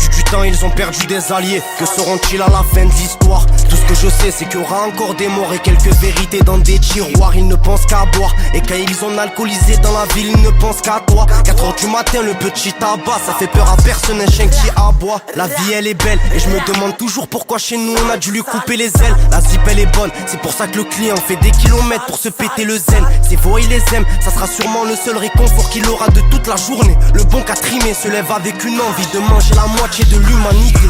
perdu du temps, ils ont perdu des alliés. Que seront-ils à la fin de l'histoire? Tout ce que je sais c'est qu'il y aura encore des morts et quelques vérités dans des tiroirs. Ils ne pensent qu'à boire, et quand ils ont alcoolisé dans la ville, ils ne pensent qu'à toi. 4h du matin, le petit tabac, ça fait peur à personne, un chien qui aboie. La vie elle est belle, et je me demande toujours pourquoi chez nous on a dû lui couper les ailes. La zip elle est bonne, c'est pour ça que le client fait des kilomètres pour se péter le zen. Ses veaux il les aime, ça sera sûrement le seul réconfort qu'il aura de toute la journée. Le bon qu'a trimé se lève avec une envie de manger la moitié de l'humanité.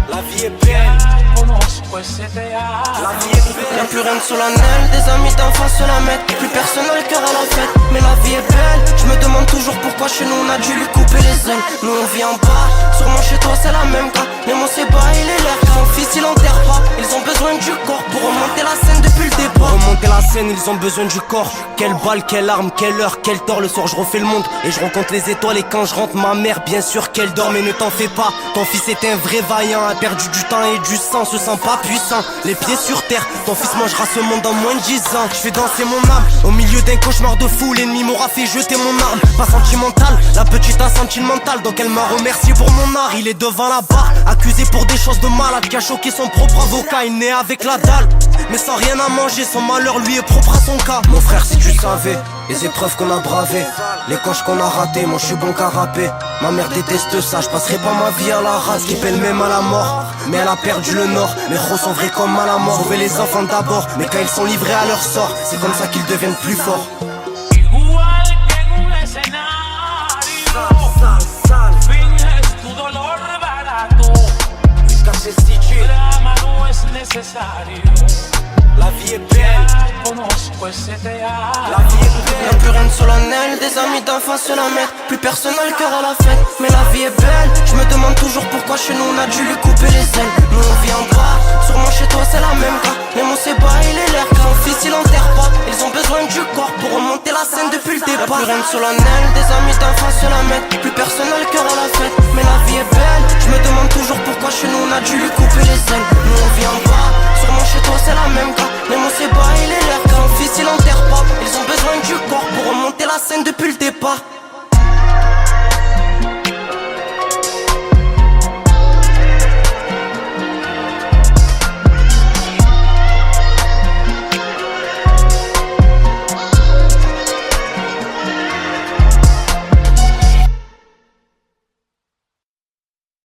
La vie est belle. La vie est belle. Y'a plus rien de solennel, des amis d'enfance se la mettent. Plus personne n'a le cœur à la fête, mais la vie est belle. Je me demande toujours pourquoi chez nous on a dû lui couper les ailes. Nous on vit en bas, sûrement chez toi c'est la même cas. Mais mon sébat il est l'air, son fils il enterre pas. Ils ont besoin du corps pour remonter la scène depuis le départ. Pour remonter la scène ils ont besoin du corps. Quelle balle, quelle arme, quelle heure, quel tort. Le soir je refais le monde et je rencontre les étoiles. Et quand je rentre ma mère bien sûr qu'elle dort. Mais ne t'en fais pas, ton fils est un vrai vaillant. A perdu du temps et du sang, se sent pas puissant. Les pieds sur terre, ton fils mangera ce monde en moins de 10 ans. Je fais danser mon âme au milieu d'un cauchemar de fou. L'ennemi m'aura fait jeter mon arme. Pas sentimentale, la petite a senti le mental. Donc elle m'a remercié pour mon art. Il est devant la barre, accusé pour des choses de malade. Qui a choqué son propre avocat, il naît avec la dalle. Mais sans rien à manger, son malheur lui est propre à son cas. Mon frère si tu savais, les épreuves qu'on a bravées, les coches qu'on a ratées, moi je suis bon qu'à rapper. Ma mère déteste ça, je passerai pas ma vie à la race. Qui pèle même à la mort, mais elle a perdu le nord. Les héros sont vrais comme à la mort. Sauver les enfants d'abord, mais quand ils sont livrés à leur sort, c'est comme ça qu'ils deviennent plus forts. La vie est belle. La vie est belle. Y'a plus rien de solennel, des amis d'enfance se la mettent. Plus personne n'a le cœur à la fête, mais la vie est belle. Je me demande toujours pourquoi chez nous on a dû lui couper les ailes. Nous on vit en bas, sûrement chez toi c'est la même cas. Mais mon sébat il est l'air, son fils il enterre pas. Ils ont besoin du corps pour remonter la scène depuis le départ. Y'a plus rien de solennel, des amis d'enfance se la mettent. Plus personne n'a le cœur à la fête, mais la vie est belle. Je me demande toujours pourquoi chez nous on a dû lui couper les ailes. Nous on vit en bas, sûrement chez toi c'est la même cas. Mais mon sébat il est l'air, son fils il enterre pas. Ils ont besoin du corps pour remonter la scène depuis le départ.